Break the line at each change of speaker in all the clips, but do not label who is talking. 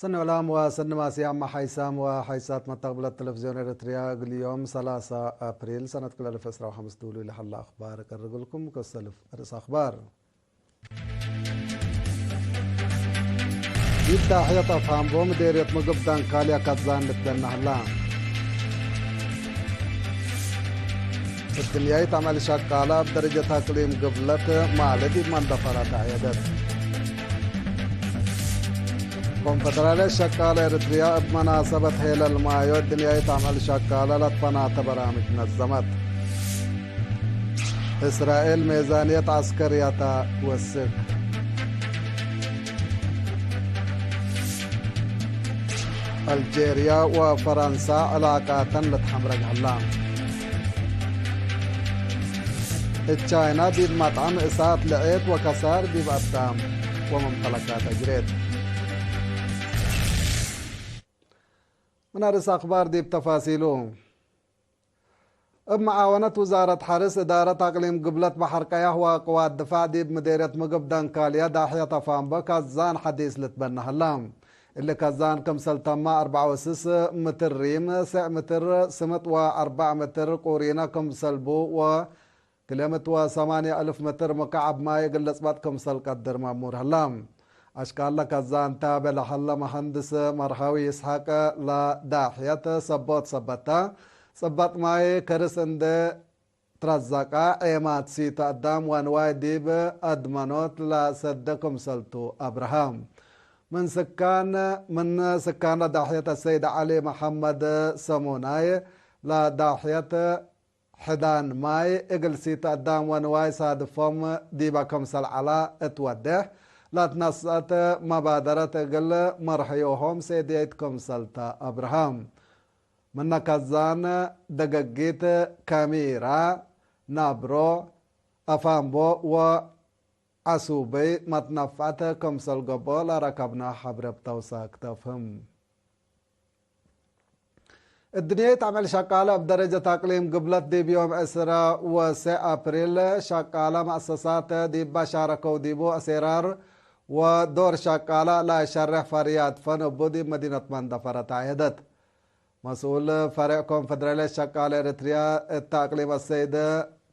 سنة ولام وسنما سيام حيسام وحيسات متقبل التلفزيون الإريتريا اليوم 3 أبريل سنة كل 2005 دولو لحل أخبار كرجلكم كسلف رأس أخبار يبدأ حياة أفهم بوم ديريت مقبدان كاليا كتزان لتبنى هلام الدنيا تعمل شكالة بدرجة تقليم قبلت مالدي من دفرات عيادات كونفدرالية شكالة إريتريا بمناسبة هيل المايو الدنيا تعمل شكالة لتفنات برامج نظمت إسرائيل ميزانية عسكرية توسك الجيريا وفرنسا علاقات لتحمرق هلام التشاينا دي مطعم إسات لعيت وكسار دي بقدام وممتلكات أجريت من أرس أخبار دي بتفاصيلهم بمعاونة وزارة حرس إدارة أقليم قبلة بحر قياه وقوات دفاع دي بمديرية مقبدان كاليا داحية طفانبا كازان حديث لتبنى هلام اللي كازان كمسل تما 4 متر ريم 7 متر سمت و4 متر قورينا كمسل بو و كلمت و8 ألف متر مكعب ما يقل صبات كمسل قدر مامور هلام أشكال لك الزان تابع لحلا مهندس مرحوي إسحاق لا داحية صبتا صبت ماي كرس عند ترزقا ايمات سيتا قدام وانواي ديب ادمانوت لا صدقكم سلطو ابراهام من سكان داحية السيد علي محمد سموناي لا داحية حدان ماي اقل سيتا قدام وانواي صادفهم ديبا كمسل على اتوده لا تنصت مبادرة اقل مرحيوهم سيديتكم سلطة ابراهام من كزان دققيت كاميرا نابرو أفامبو وعسوبي متنفعت كمسل قبول ركبنا حبرب توساك تفهم الدنيا تعمل شقالة بدرجة تقليم قبلت دي بيوم 10 أبريل شقالة مؤسسات دي بشاركو ديبو أسرار ودور شقالة لا شرح فرياد فنبو دي مدينة مندفرة عيدت مسؤول فرع كونفدرالية شقالة إريتريا التأقليم السيد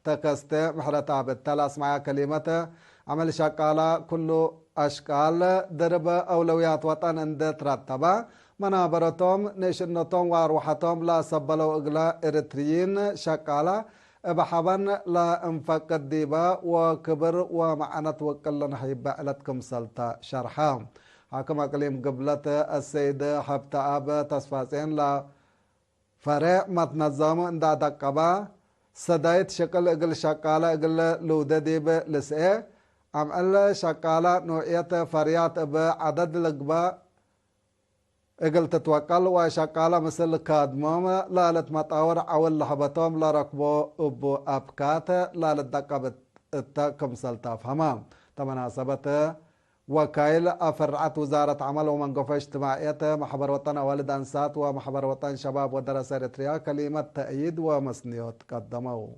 تكست محرة عبد تلاس معها كلمة عمل شقالة كل أشكال درب أولويات وطن عند ترتبة منابرتهم نشنتهم وروحتهم لا سبلوا إغلاء إريتريين شقالة بحبن لا انفق الديبا وكبر ومعنت وكلن حيبا علتكم سلطة شرحام حكم أقليم قبلة السيد حبت أب تصفاسين لا فرع متنظم عند دقبا سدايت شكل اقل شقالة اقل لودة ديب لسئة عمل شقالة نوعية فريات بعدد لقبا اقل تتوكل وشقالة مثل كادموم لا لتمطاور عول لحبتهم لا ركبو ابو ابكات لا لتدقب التاكم سلطة فهمام تمناسبة وكايل أفرعت وزارة عمل ومنقفة اجتماعية محبر وطن والد أنسات ومحبر وطن شباب ودراسة إريتريا كلمة تأييد ومسنيات قدموا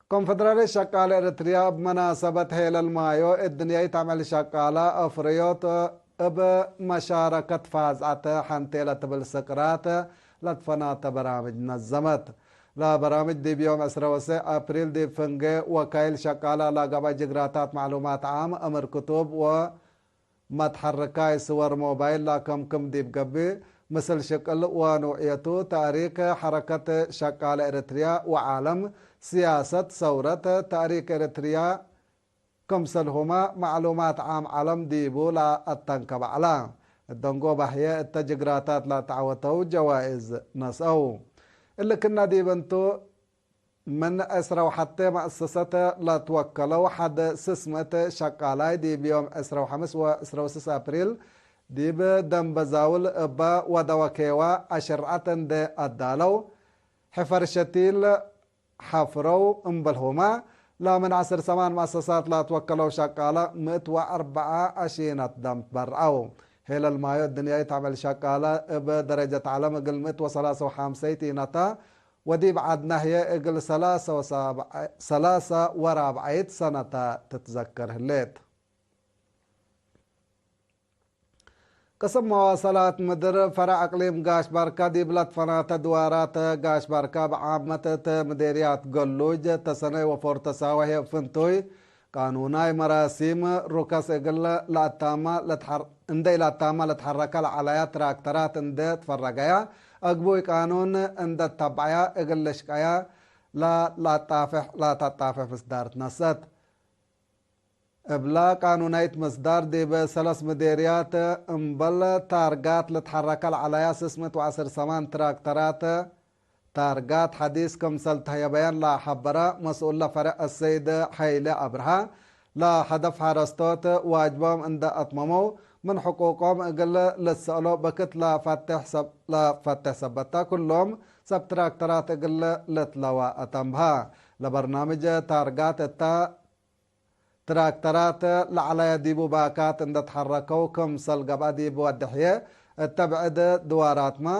كونفدرالية شقالة إريتريا بمناسبة هيل المايو الدنيا تعمل شقالة أفريوت بمشاركة فازعة حنتيلة بالسكرات لتفنات برامج نظمت لا برامج دي بيوم 10 أبريل دي فنجة وكايل شقالة لا قبا جغراتات معلومات عام أمر كتب ومتحركاي صور موبايل لا كم دي بقبي مثل شكل ونوعيته تاريخ حركة شقالة إريتريا وعالم سياسة ثورة تاريخ إريتريا كمسلهما معلومات عام عالم ديبو لا التنكب على الدنقو بحية التجغراتات لا تعوتو جوائز نسأو اللي كنا دي بنتو من أسرة وحتى مؤسسة لا توكلوا حد سسمة شقالاي دي بيوم 15 و 16 أبريل دي بدم بزاول با ودوكيوا أشرعة دي أدالو حفر شتيل حفرو انبلهما لا من 10 مؤسسات لا توكلوا شقالا 104 أشينة دم برعو هيل المايو الدنيا تعمل شقالة بدرجة علم قل 153 نتا ودي بعدنا هي اقل 3 ورابعية سنة تتذكر هليت قسم مواصلات مدر فرع اقليم قاش باركا دي بلاد فنات دوارات قاش باركا بعامة مديريات قلوج تسني وفورتساوه فنتوي قانوناي مراسيم روكاس اقل لا تاما اندي لا تاما لتحرك العلايات راكترات اندي تفرقيا اقبوي قانون اند تبعيا اقل شكايا لا تطافح مصدار نصت ابلا قانونيت مصدر دي بثلاث مديريات امبل تارجات لتحرك العلايا سسمت وعصر سمان تراكترات تارجات حديث كمسل تهي بيان لا حبرا مسؤول فرق السيد حيلة أبرها لا هدف حرستوت واجبهم عند أطممو من حقوقهم اقل للسألو بكت لا فتح سبتا كلهم سب تراكترات اقل لتلوا أتمها لبرنامج تارجات التا تراكترات لعلى ديبو باكات اند تحركوا كمسل قبا ديبو الدحية التبعد دوارات ما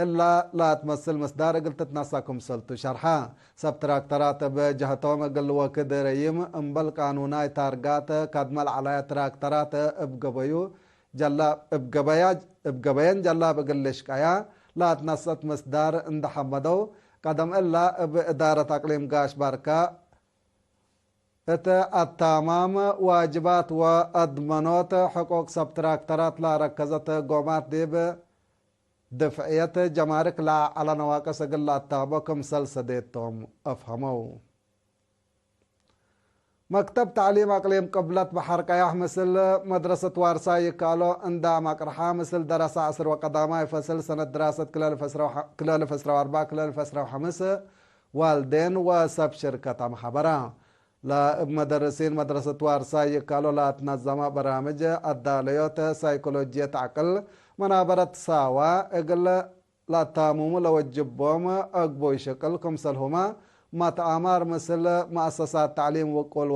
إلا لا تمثل مصدار قلت تتنسى كمسلتو شرحا سب تراكترات بجهتهم قل وكد ريم انبل قانوناي تارجات كدمل على تراكترات ابقبيو جلا ابقبيان جلا بقلش كايا لا تنسى مصدار اند حمدو قدم إلا بإدارة اقليم قاش باركا التمام واجبات وأضمانات حقوق سبتراكترات لا ركزت قومات ديب دفعية جمارك لا على نواقص قل التابكم سلسديتهم أفهموا مكتب تعليم أقليم قبلت بحر كياح مثل مدرسة وارساي قالوا اندا مقرحة مثل دراسة عصر وقداماي فصل سنة دراسة كلال فسرة واربعة كلال فسرة وحمسة والدين وسب شركة محبرة لا مدرسين مدرسة وارساي قالوا لا تنظم برامج الداليوت سيكولوجية عقل منابرة ساوا اقل لا تاموم لوجبهم اقبوي شكل كمسلهما ما تأمر مثل مؤسسات تعليم وقول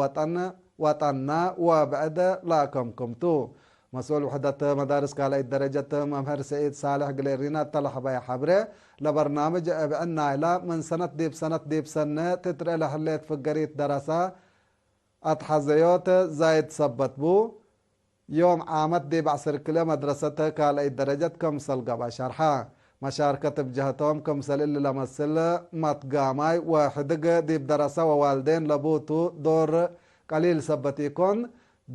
وطننا وبعد لا كمتو مسؤول وحدة مدارس كالي درجة ممهر سعيد صالح قليرينا طلح بيا حبره لبرنامج ابعنا الى من سنة ديب سنة تترى لحليت فقريت دراسة اتحزيوت زايد سبت بو يوم عامت ديب عصر كلا مدرسة كالي درجة كمسل قبا شرحا مشاركة بجهتهم كمسل اللي لمسل متقاماي وحدق ديب دراسة ووالدين لبوتو دور قليل سبتيكون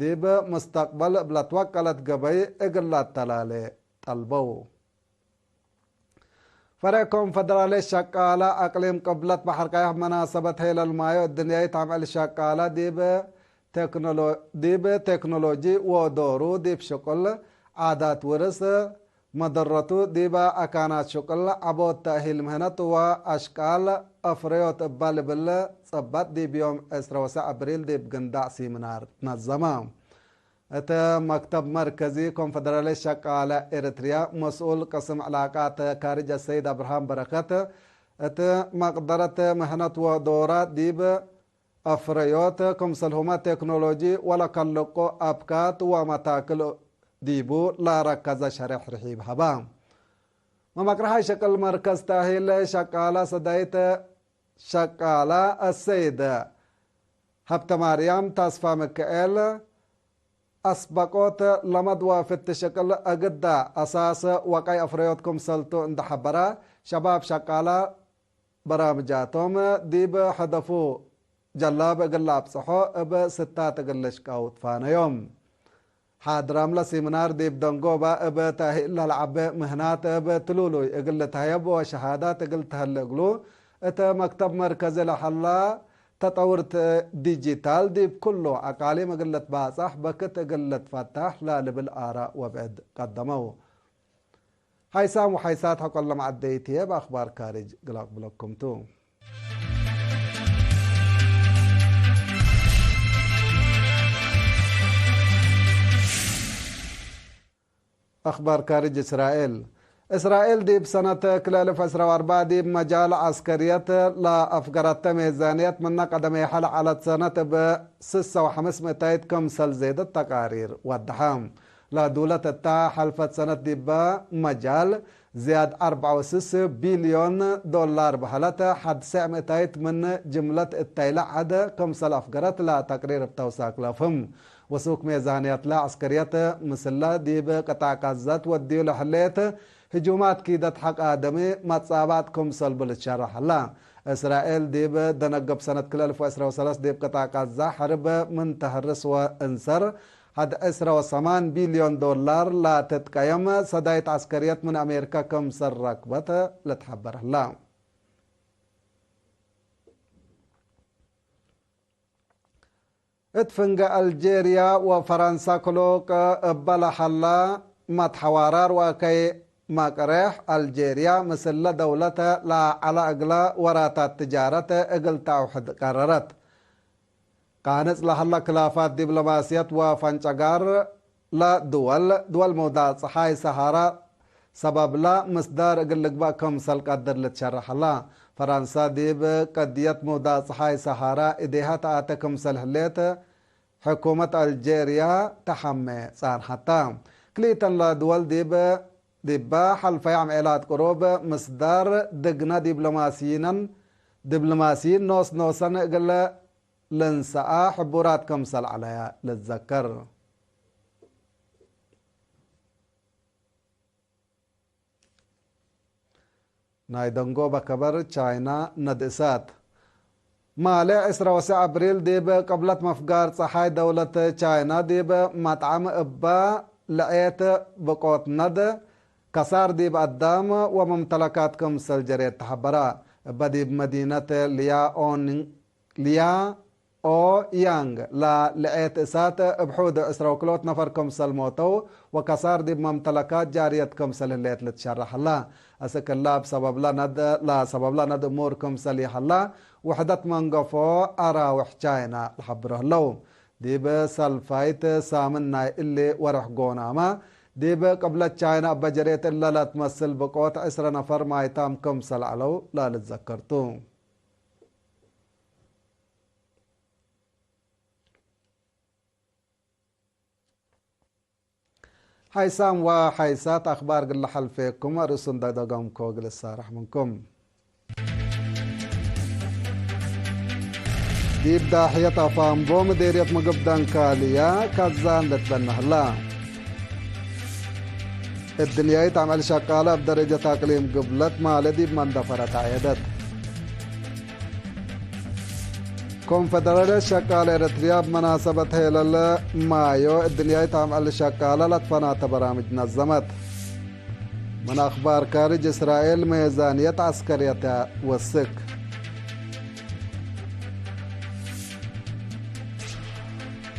ديب مستقبل بلتوكلت قبي اقلات تلالي طلبو فريقكم فدرالي الشقالة اقليم قبلت بحر كايح مناسبة هيل المايو الدنيا تعمل الشقالة ديب تكنولوجي ودورو ديب شكل عادات ورس مدرتو ديبا اكانات شكل عبود تأهيل مهنت واشكال افريوت بالبل صبت ديب يوم 10 ابريل ديب قندع سيمنار تنظمام ات مكتب مركزي كونفدرالي شقالة اريتريا مسؤول قسم علاقات خارج السيد ابراهام بركات ات مقدرة مهنت ودورة ديب افريوت كمسلهما تكنولوجي ولا كلقو ابكات ومتاكل ديبو لا ركز شرح رحيب هبام ما مقرحي شكل مركز تاهيل شقالة سدايت شقالة السيد هبت مريم تصفى مكائل أسبقوت لمد وفت شكل أقدا أساس وقاي أفريوتكم سلطو عند حبرا شباب شقالة برامجاتهم ديب حدفو جلاب قلاب صحو اب ستات قلش كاوت فانا يوم حادرام لا سيمنار ديب دنگوبا اب تاهيل العب مهنات اب تلولو اقل تهيب وشهادات اقل تهلقلو ات مكتب مركز لحلا تطورت ديجيتال ديب كله اقالي مقلت باصح بكت قلت فتح لا بالآراء وبعد قدموا هايسام وحيسات حق الله مع الديتيه باخبار كارج قلاق بلكم تو أخبار خارج إسرائيل دي بسنة كلال فسرة واربعة دي بمجال عسكرية لا أفقرت ميزانية من قدم يحل على سنة بسسة وحمس متايد كم سل زيد التقارير والدحام لا دولة التا حلفت سنة دي بمجال زياد 4.6 بليون دولار بحالته حد سع متايد من جملة التيلع عدا كم سل أفقرت لا تقرير بتوساق لفهم وسوق ميزانيات لا عسكريات مسلا ديب قطع قازات وديو لحليت هجومات كيدت حق آدمي متصاباتكم سلب للشرح الله إسرائيل ديب دنقب سنة كل 2013 ديب قطع قازة حرب من تهرس وانسر هاد 8 بليون دولار لا تتقيم صدايت عسكريات من أمريكا كم سر ركبته لتحبر الله اتفنق الجيريا وفرنسا كلوك بلا حلا متحوارار وكي مقرح الجيريا مثل دولة لا على اقلا ورات التجارة اقل توحد قررت كانت لحلا خلافات دبلوماسيات وفنشقار لا دول مودا صحاي سهارة سبب لا مصدر اقل لقبا كم سلق قدر لتشرح الله فرنسا ديب قديت مودا صحاي سهارة إديها تآتكم سلحليت حكومة الجيريا تحمي صار حتى كليتن لا دول ديبا حلفة عملات قروب مصدر دقنا دبلوماسيين نوسن اقل لنساء حبورات كم سل عليها لتذكر نايدنغو بكبر تشاينا ندسات مالي 10 أبريل ديب قبلت مفقار صحاي دولة تشاينا ديب مطعم إبا لقيت بقوت ند كسار ديب قدام وممتلكاتكم سلجريت تحبرا إبا ديب مدينة ليا او يانغ لا لقيت اسات بحود اسروكلوت نفركم سلموتو وكسار دي ممتلكات جاريتكم سلليت لتشرح الله اسك الله بسبب لا سبب لا ند اموركم سليح الله وحدت منقفو ارا وحجاينا الحبره اللو دي بسلفايت سامنا اللي ورح قوناما دي قبل تشاينا بجريت الا لا تمثل بقوت 10 نفر ما يتامكم سل علو لا لتذكرتو حيسام وحيسات أخبار قل حلفيكم ورسون دقم كوغل السارح منكم ديب داحية أفام بوم ديريت مقبدان كاليا كازان لتبنه الله الدنيا تعمل شقالة بدرجة تقليم قبلت ما لديب من دفرت عيدت كونفدرالية شقالة إريتريا بمناسبة هيلال مايو الدنيا تعمل شقالة لتفنات برامج نظمت من أخبار خارج إسرائيل ميزانية عسكرية وسك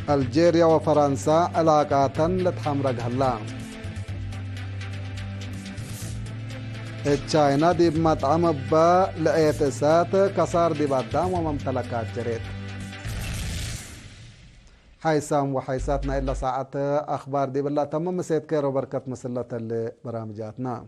الجيريا وفرنسا علاقات لتحمرق هلا تشاينا دي بمطعم با لقيت اسات كسار دي بادام وممتلكات جريت حيسام وحيساتنا إلا ساعة أخبار دي بالله تمام مسيت كيرو بركة مسلة اللي برامجاتنا